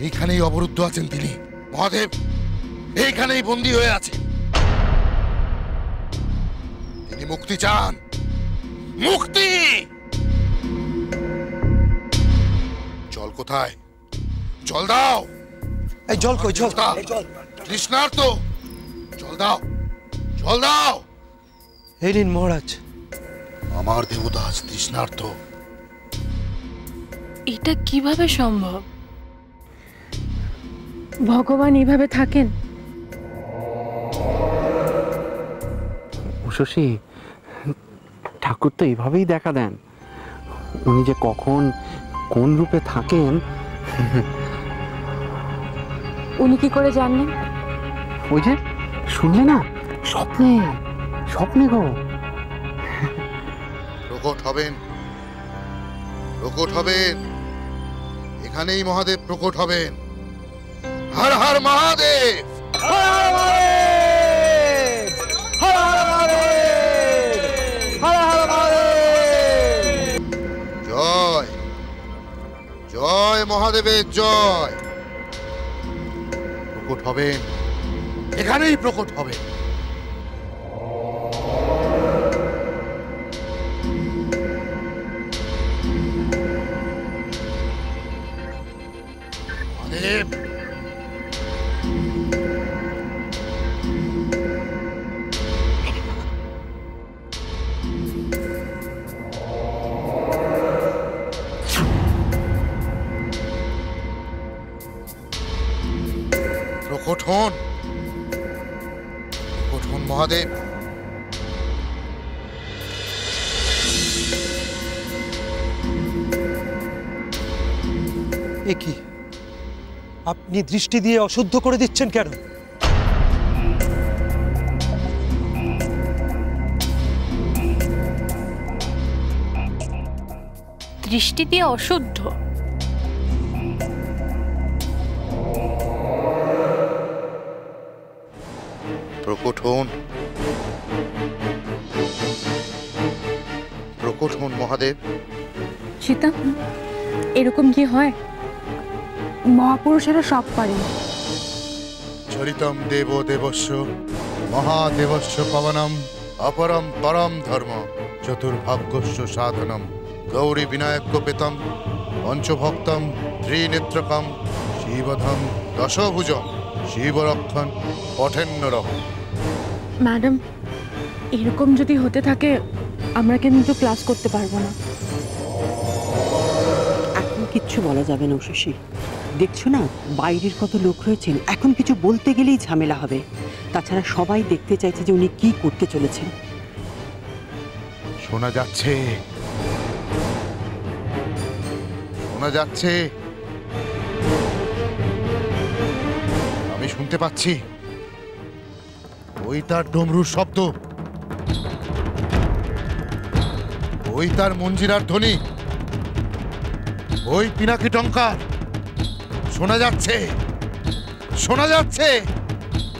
এইখানেই অবরুদ্ধ আছেন তিনি। মহাদেব এইখানেই বন্দী হয়ে আছেন। তিনি মুক্তি চান, মুক্তি। জল কোথায়? জল দাও। এই জল কই? জল তৃষ্ণার্ত, জল দাও, জল দাও। এই নিন মহারাজ। আমার দেবতা আজ তৃষ্ণার্ত। এটা কিভাবে সম্ভব? ভগবান এভাবে থাকেন? উষসী, ঠাকুর তো এভাবেই দেখা দেন। উনি যে কখন কোন রূপে থাকেন উনি কি করে জানলেন? ওই যে শুনলে না, স্বপ্নে স্বপ্নে গো। প্রকট হবেন, প্রকট হবেন, এখানেই মহাদেব প্রকট হবেন। হর হর মহাদেব, জয় জয় মহাদেবের জয়। প্রকট হবেন, এখানেই প্রকট হবেন। মহাদেব, প্রকট হন, প্রকট হন মহাদেব। এ কি, আপনি দৃষ্টি দিয়ে অশুদ্ধ করে দিচ্ছেন কেন? দৃষ্টি দিয়ে অশুদ্ধ? প্রকট হন, প্রকট হন মহাদেব। সীতা, এরকম কি হয়? মহাপুরুষেরা সব পারেন। চরিতম দেব দেবস্য মহাদেবস্য পবনম অপরম পরম ধর্ম চতুর্ভাগ্যস্য সাধনম গৌরী বিনায়কোপেতম পঞ্চভক্তম ত্রিনেত্রকম শিবধম দশভুজম শিবরক্ষণ পঠেন্নরম। ম্যাডাম, এরকম যদি হতে থাকে আমরা কিন্তু ক্লাস করতে পারবো না। এখন কিচ্ছু বলা যাবে না উষসী। দেখছো না বাইরের কত লোক রয়েছেন, এখন কিছু বলতে গেলেই ঝামেলা হবে। তাছাড়া সবাই দেখতে চাইছে যে উনি কি করতে চলেছেন। শোনা যাচ্ছে, শোনা যাচ্ছে, আমি শুনতে পাচ্ছি। ওই তার ডমরুর শব্দ, ওই তার মঞ্জিরার ধ্বনি, ওই পিনাকি টঙ্কার। শোনা যাচ্ছে, শোনা যাচ্ছে,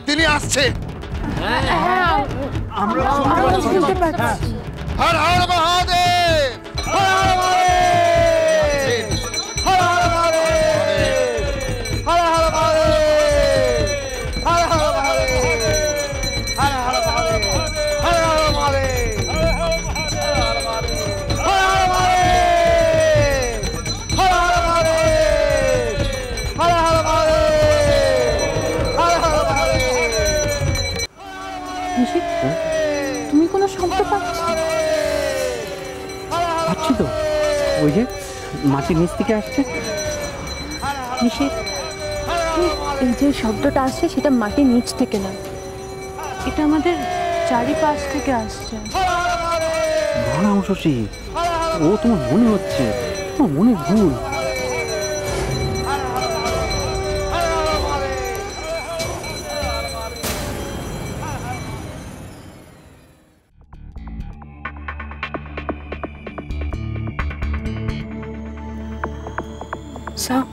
তিনি আসছেন। আমরা শুনতে পাচ্ছি। হর হর মহাদেব, হর হর মহাদেব, হর হর মহাদেব, হর হর মহাদেব, হর হর মহাদেব, হর হর মহাদেব, হর হর মহাদেব, হর হর মহাদেব, হর হর মহাদেব, হর হর মহাদেব, হর হর মহাদেব, হর হর মহাদেব। নিশিত, তুমি কোনো শব্দ পাচ্ছ? পাচ্ছি তো, ওই যে মাটির নিচ থেকে আসছে। নিশিত, এই যে শব্দটা আসছে সেটা মাটির নিচ থেকে না, এটা আমাদের চারিপাশ থেকে আসছে। না উষসী, ও তোমার মনে হচ্ছে, তোমার মনে ভুল। স্যার,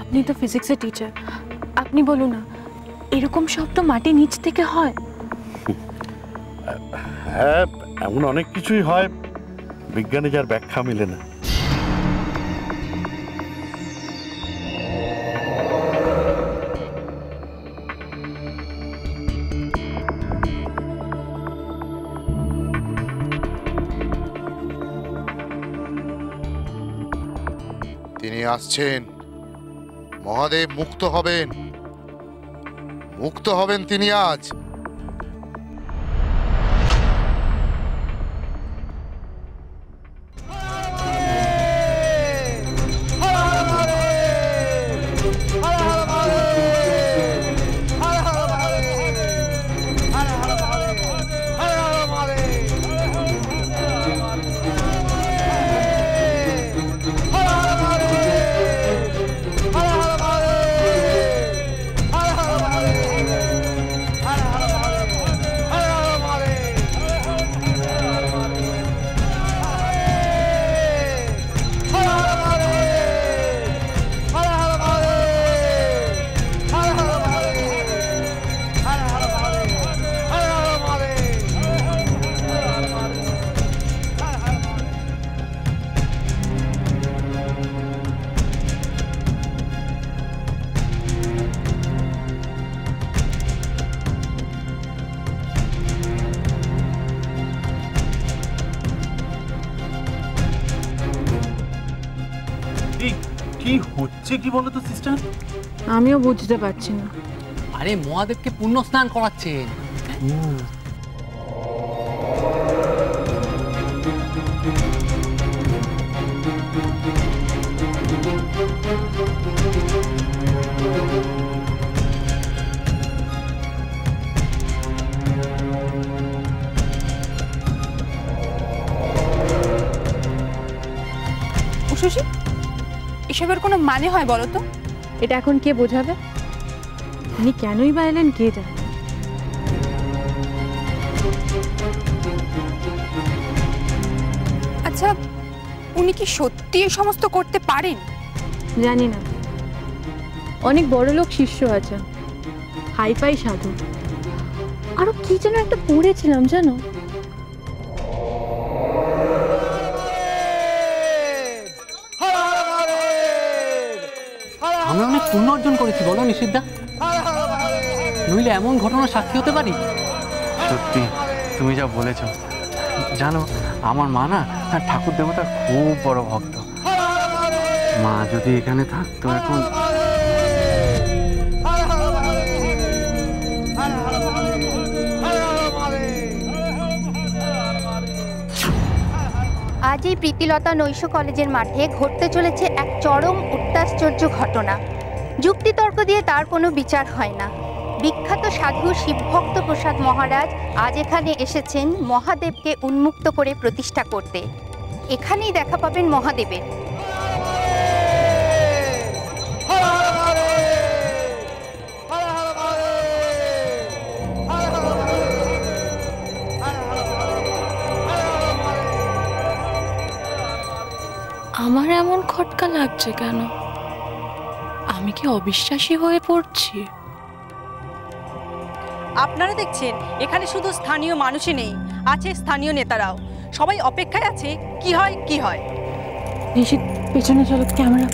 আপনি তো ফিজিক্সের টিচার, আপনি বলুন না, এরকম শব্দ মাটির নিচ থেকে হয়? হ্যাঁ, এমন অনেক কিছুই হয়, বিজ্ঞানে যার ব্যাখ্যা মেলে না। তিনি আসছেন, মহাদেব মুক্ত হবেন, মুক্ত হবেন তিনি আজ। কি হচ্ছে কি বলো তো সিস্টার? আমিও বুঝতে পারছি না। আরে মহাদেবকে পুণ্য স্নান করাচ্ছেন। উষসী, এসবের কোনো মানে হয় বলো তো? এটা এখন কে বোঝাবে? উনি কেনই বা এলেন কে জানে। আচ্ছা, উনি কি সত্যি এই সমস্ত করতে পারেন? জানি না, অনেক বড় লোক শিষ্য আছে, হাইফাই সাধু, আরো কি যেন একটা পড়েছিলাম জানো। আমরা অনেক পুণ্য অর্জন করেছি বলো নিষিদ্ধা, নইলে এমন ঘটনার সাক্ষী হতে পারি? সত্যি তুমি যা বলেছ। জানো, আমার মা না ঠাকুর দেবতার খুব বড় ভক্ত। মা যদি এখানে থাকতো এখন। আজ এই প্রীতিলতা নৈশ কলেজের মাঠে ঘটতে চলেছে এক চরম অত্যাশ্চর্য ঘটনা। যুক্তিতর্ক দিয়ে তার কোনো বিচার হয় না। বিখ্যাত সাধু শিবভক্ত প্রসাদ মহারাজ আজ এখানে এসেছেন মহাদেবকে উন্মুক্ত করে প্রতিষ্ঠা করতে। এখানেই দেখা পাবেন মহাদেবের। আমার এমন খটকা লাগছে কেন? আমি কি অবিশ্বাসী হয়ে পড়ছি? আপনারা দেখছেন এখানে শুধু স্থানীয় মানুষই নেই, আছে স্থানীয় নেতারাও। সবাই অপেক্ষায় আছে কি হয় কি হয়। নিশিত, পেছনে চলো, ক্যামেরা।